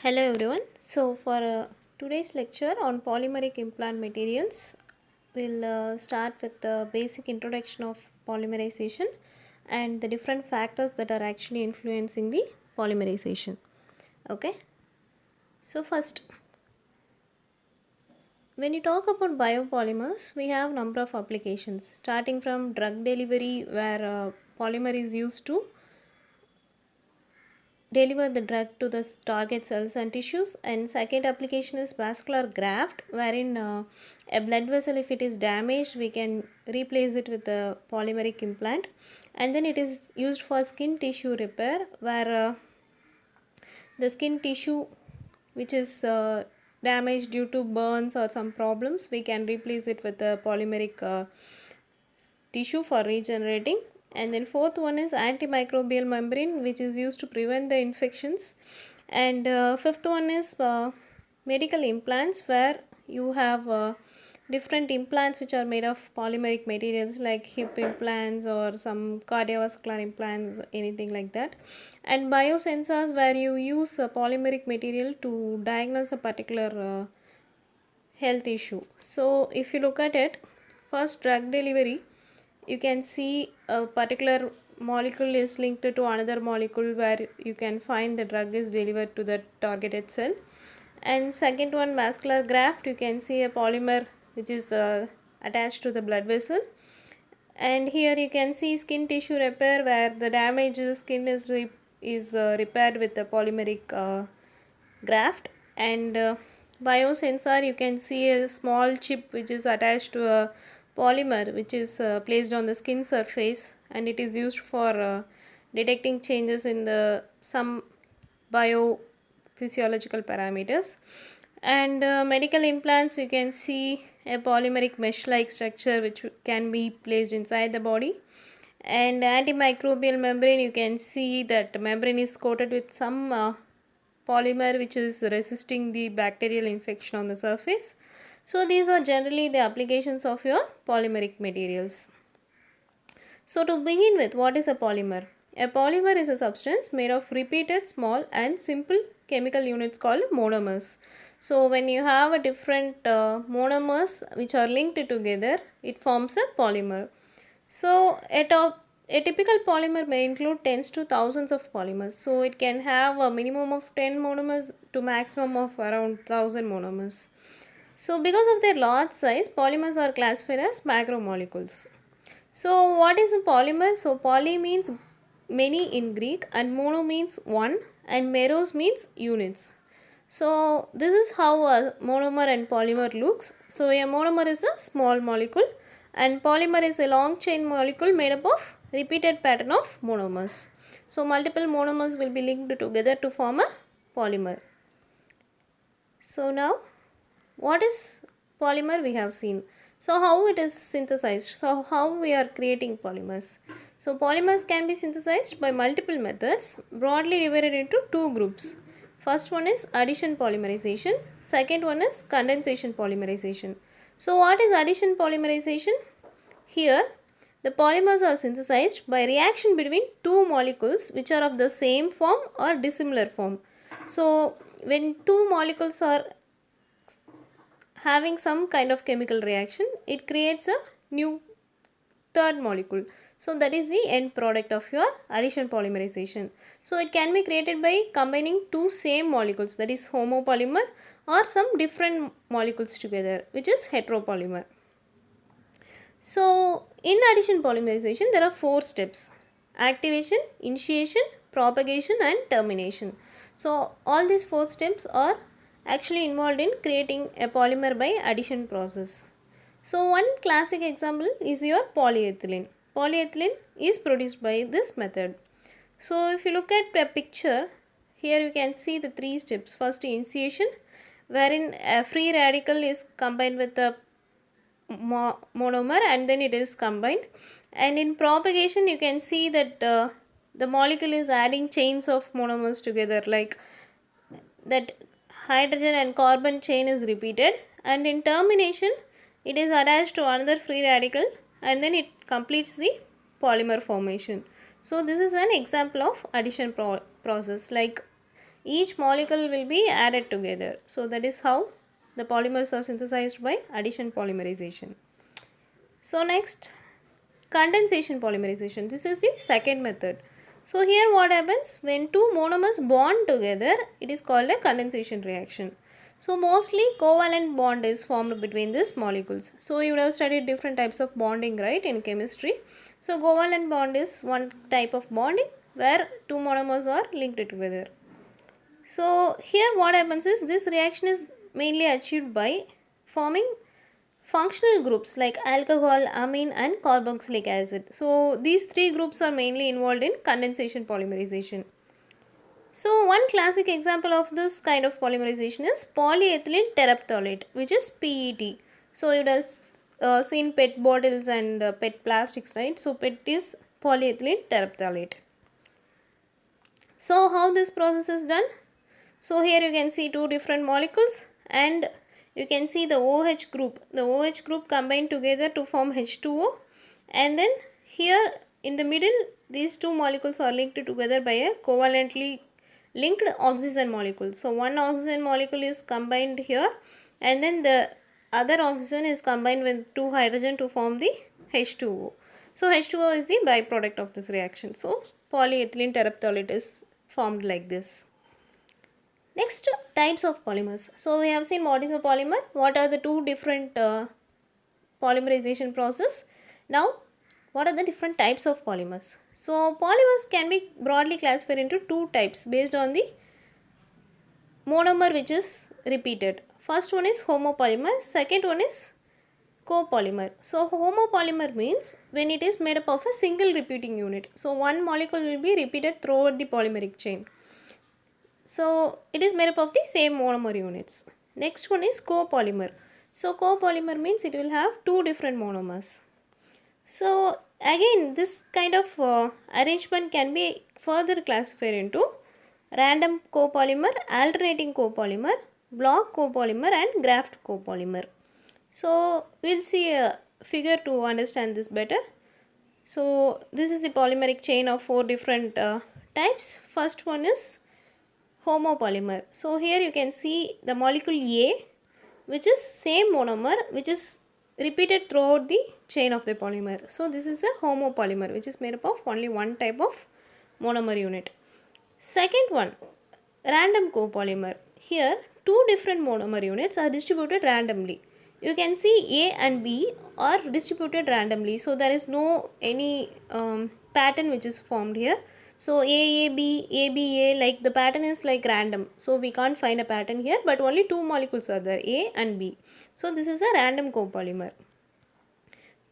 Hello everyone. So for today's lecture on polymeric implant materials, we'll start with the basic introduction of polymerization and the different factors that are actually influencing the polymerization. Okay. So first, when you talk about biopolymers, we have number of applications starting from drug delivery where polymer is used to deliver the drug to the target cells and tissues, and second application is vascular graft wherein a blood vessel, if it is damaged, we can replace it with a polymeric implant. And then it is used for skin tissue repair where the skin tissue which is damaged due to burns or some problems, we can replace it with a polymeric tissue for regenerating. And then fourth one is antimicrobial membrane, which is used to prevent the infections. And fifth one is medical implants where you have different implants which are made of polymeric materials like hip implants or some cardiovascular implants, anything like that. And biosensors where you use a polymeric material to diagnose a particular health issue. So if you look at it, first drug delivery, you can see a particular molecule is linked to another molecule where you can find the drug is delivered to the targeted cell. And second one, vascular graft, you can see a polymer which is attached to the blood vessel. And here you can see skin tissue repair where the damaged skin is repaired with the polymeric graft. And biosensor, you can see a small chip which is attached to a polymer which is placed on the skin surface, and it is used for detecting changes in the some biophysiological parameters. And medical implants, you can see a polymeric mesh like structure which can be placed inside the body. And antimicrobial membrane, you can see that membrane is coated with some polymer which is resisting the bacterial infection on the surface. So these are generally the applications of your polymeric materials. So to begin with, what is a polymer? A polymer is a substance made of repeated small and simple chemical units called monomers. So when you have a different monomers which are linked together, it forms a polymer. So a typical polymer may include tens to thousands of polymers. So it can have a minimum of 10 monomers to maximum of around 1000 monomers. So because of their large size, polymers are classified as macromolecules. So what is a polymer? So poly means many in Greek and mono means one and meros means units. So this is how a monomer and polymer looks. So a monomer is a small molecule and polymer is a long chain molecule made up of repeated pattern of monomers. So multiple monomers will be linked together to form a polymer. So now what is polymer we have seen. So how it is synthesized. So how we are creating polymers. So polymers can be synthesized by multiple methods broadly divided into two groups. First one is addition polymerization. Second one is condensation polymerization. So what is addition polymerization? Here the polymers are synthesized by reaction between two molecules which are of the same form or dissimilar form. So when two molecules are having some kind of chemical reaction, it creates a new third molecule. So that is the end product of your addition polymerization. So it can be created by combining two same molecules, that is homopolymer, or some different molecules together, which is heteropolymer. So in addition polymerization there are four steps: activation, initiation, propagation and termination. So all these four steps are actually involved in creating a polymer by addition process. So one classic example is your polyethylene. Polyethylene is produced by this method. So if you look at a picture, here you can see the three steps. First, initiation, wherein a free radical is combined with the monomer and then it is combined. And in propagation you can see that the molecule is adding chains of monomers together, like that hydrogen and carbon chain is repeated. And in termination it is attached to another free radical and then it completes the polymer formation. So this is an example of addition process. Like each molecule will be added together. So that is how the polymers are synthesized by addition polymerization. So next, condensation polymerization. This is the second method. So here what happens, when two monomers bond together, it is called a condensation reaction. So mostly covalent bond is formed between these molecules. So you would have studied different types of bonding, right, in chemistry. So covalent bond is one type of bonding where two monomers are linked together. So here what happens is, this reaction is mainly achieved by forming functional groups like alcohol, amine and carboxylic acid. So these three groups are mainly involved in condensation polymerization. So one classic example of this kind of polymerization is polyethylene terephthalate, which is PET. So you have seen PET bottles and PET plastics, right? So PET is polyethylene terephthalate. So how this process is done? So here you can see two different molecules and you can see the OH group. The OH group combine together to form H2O, and then here in the middle these two molecules are linked together by a covalently linked oxygen molecule. So one oxygen molecule is combined here and then the other oxygen is combined with two hydrogen to form the H2O. So H2O is the byproduct of this reaction. So polyethylene terephthalate is formed like this. Next, types of polymers. So we have seen what is a polymer, what are the two different polymerization process. Now what are the different types of polymers? So polymers can be broadly classified into two types based on the monomer which is repeated. First one is homopolymer, second one is copolymer. So homopolymer means when it is made up of a single repeating unit. So one molecule will be repeated throughout the polymeric chain. So it is made up of the same monomer units. Next one is copolymer. So copolymer means it will have two different monomers. So again this kind of arrangement can be further classified into random copolymer, alternating copolymer, block copolymer and graft copolymer. So we'll see a figure to understand this better. So this is the polymeric chain of four different types. First one is homopolymer. So here you can see the molecule A, which is same monomer which is repeated throughout the chain of the polymer. So this is a homopolymer which is made up of only one type of monomer unit. Second one, random copolymer. Here two different monomer units are distributed randomly. You can see A and B are distributed randomly, so there is no any pattern which is formed here. So A, A, like the pattern is like random. So we can't find a pattern here, but only two molecules are there, A and B. So this is a random copolymer.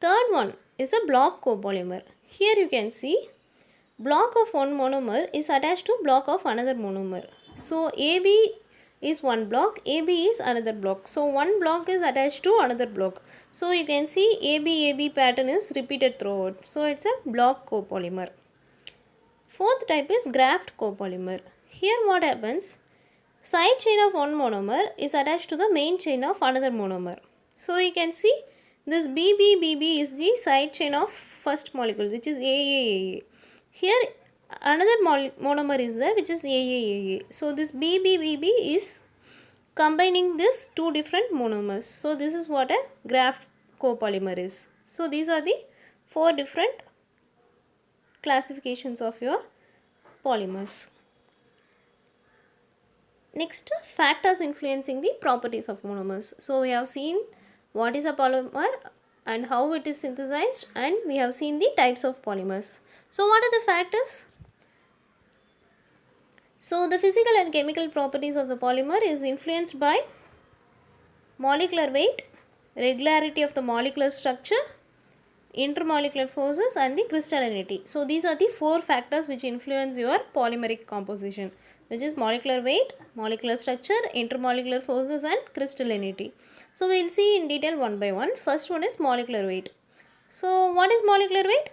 Third one is a block copolymer. Here you can see block of one monomer is attached to block of another monomer. So AB is one block, AB is another block. So one block is attached to another block. So you can see AB pattern is repeated throughout. So it's a block copolymer. Fourth type is graft copolymer. Here what happens? Side chain of one monomer is attached to the main chain of another monomer. So you can see this BB is the side chain of first molecule, which is AA. Here another monomer is there which is AA. So this BB is combining this two different monomers. So this is what a graft copolymer is. So these are the four different classifications of your polymers. Next, factors influencing the properties of monomers. So we have seen what is a polymer and how it is synthesized, and we have seen the types of polymers. So what are the factors? So the physical and chemical properties of the polymer is influenced by molecular weight, regularity of the molecular structure, intermolecular forces and the crystallinity. So these are the four factors which influence your polymeric composition, which is molecular weight, molecular structure, intermolecular forces and crystallinity. So we will see in detail one by one. First one is molecular weight. So what is molecular weight?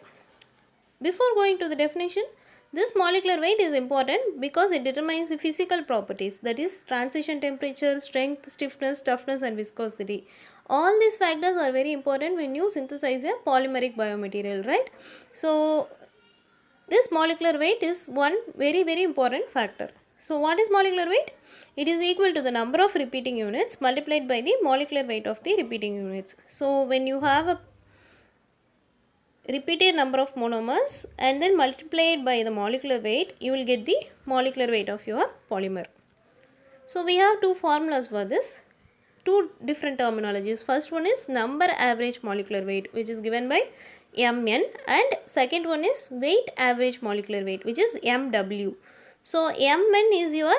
Before going to the definition, this molecular weight is important because it determines the physical properties, that is transition temperature, strength, stiffness, toughness and viscosity. All these factors are very important when you synthesize a polymeric biomaterial, right? So this molecular weight is one very important factor. So what is molecular weight? It is equal to the number of repeating units multiplied by the molecular weight of the repeating units. So when you have a repeated number of monomers and then multiply it by the molecular weight, you will get the molecular weight of your polymer. So we have two formulas for this, two different terminologies. First one is number average molecular weight, which is given by Mn, and second one is weight average molecular weight, which is Mw. So Mn is your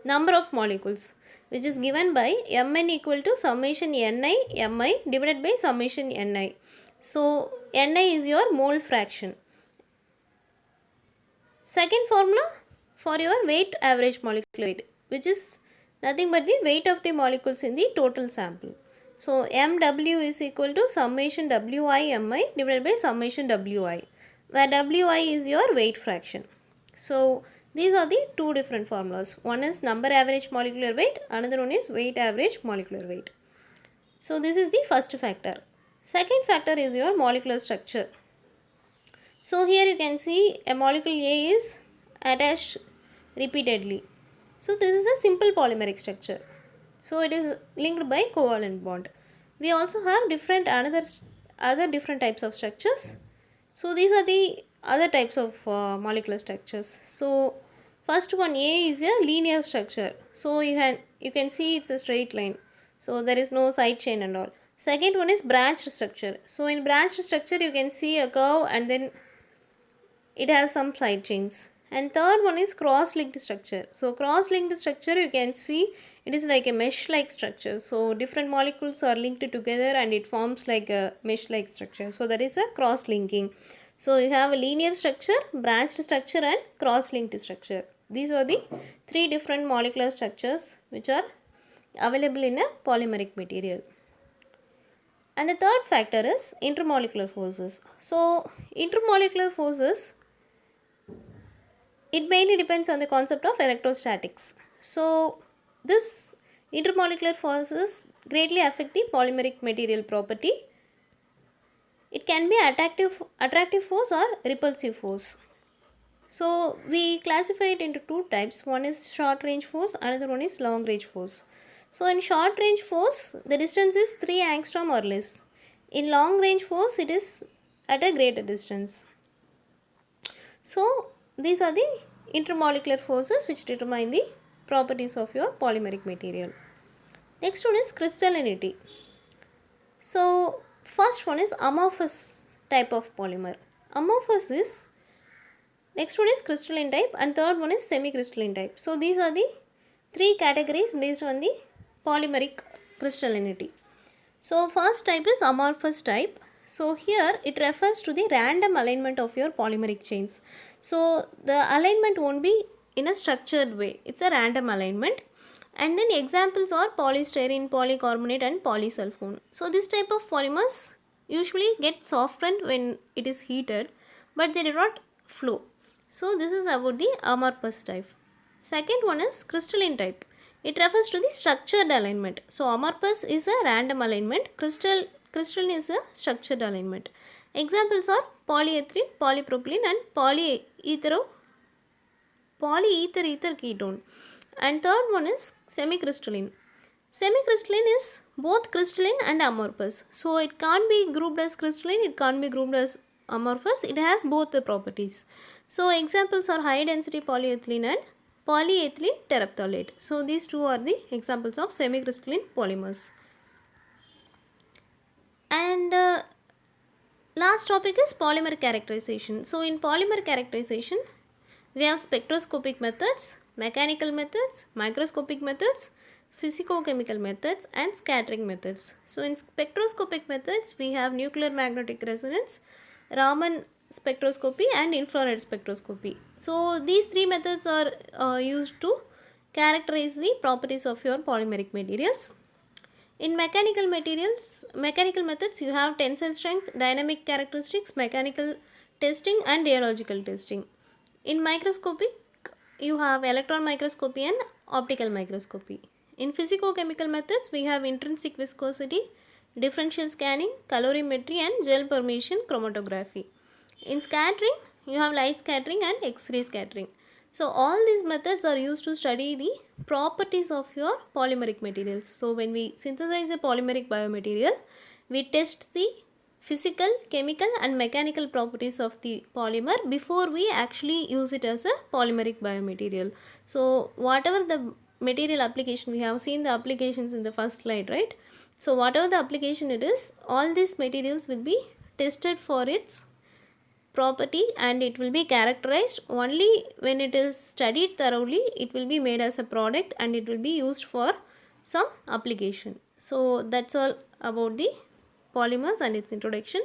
number of molecules, which is given by Mn equal to summation Ni Mi divided by summation Ni. So Ni is your mole fraction. Second formula for your weight average molecular weight, which is nothing but the weight of the molecules in the total sample. So Mw is equal to summation Wi Mi divided by summation Wi, where Wi is your weight fraction. So these are the two different formulas. One is number average molecular weight, another one is weight average molecular weight. So this is the first factor. Second factor is your molecular structure. So here you can see a molecule A is attached repeatedly. So this is a simple polymeric structure. So it is linked by covalent bond. We also have other different types of structures. So these are the other types of molecular structures. So first one, A is a linear structure. So you can see it's a straight line. So there is no side chain and all. Second one is branched structure. So in branched structure you can see a curve and then it has some side chains. And third one is cross-linked structure. So cross-linked structure you can see it is like a mesh-like structure. So different molecules are linked together and it forms like a mesh-like structure. So that is a cross-linking. So you have a linear structure, branched structure and cross-linked structure. These are the three different molecular structures which are available in a polymeric material. And the third factor is intermolecular forces. So intermolecular forces, it mainly depends on the concept of electrostatics. So this intermolecular forces greatly affect the polymeric material property. It can be attractive force or repulsive force. So we classify it into two types. One is short range force, another one is long range force. So in short range force, the distance is 3 angstrom or less. In long range force, it is at a greater distance. So these are the intermolecular forces which determine the properties of your polymeric material. Next one is crystallinity. So first one is amorphous type of polymer. Amorphous is, next one is crystalline type and third one is semi-crystalline type. So these are the three categories based on the polymeric crystallinity. So first type is amorphous type. So here it refers to the random alignment of your polymeric chains. So the alignment won't be in a structured way. It's a random alignment. And then examples are polystyrene, polycarbonate and polysulfone. So this type of polymers usually get softened when it is heated, but they do not flow. So this is about the amorphous type. Second one is crystalline type. It refers to the structured alignment. So amorphous is a random alignment. Crystalline is a structured alignment. Examples are polyethylene, polypropylene and polyether ether ketone. And third one is semi-crystalline. Semi-crystalline is both crystalline and amorphous. So it can't be grouped as crystalline, it can't be grouped as amorphous. It has both the properties. So examples are high density polyethylene and polyethylene terephthalate. So these two are the examples of semi-crystalline polymers. And last topic is polymer characterization. So in polymer characterization, we have spectroscopic methods, mechanical methods, microscopic methods, physicochemical methods and scattering methods. So in spectroscopic methods, we have nuclear magnetic resonance, Raman spectroscopy and infrared spectroscopy. So these three methods are used to characterize the properties of your polymeric materials. In mechanical methods, you have tensile strength, dynamic characteristics, mechanical testing and rheological testing. In microscopic, you have electron microscopy and optical microscopy. In physicochemical methods, we have intrinsic viscosity, differential scanning, colorimetry and gel permeation chromatography. In scattering, you have light scattering and X-ray scattering. So all these methods are used to study the properties of your polymeric materials. So when we synthesize a polymeric biomaterial, we test the physical, chemical and mechanical properties of the polymer before we actually use it as a polymeric biomaterial. So whatever the material application, we have seen the applications in the first slide, right? So whatever the application it is, all these materials will be tested for its property, and it will be characterized. Only when it is studied thoroughly, it will be made as a product and it will be used for some application. So that's all about the polymers and its introduction.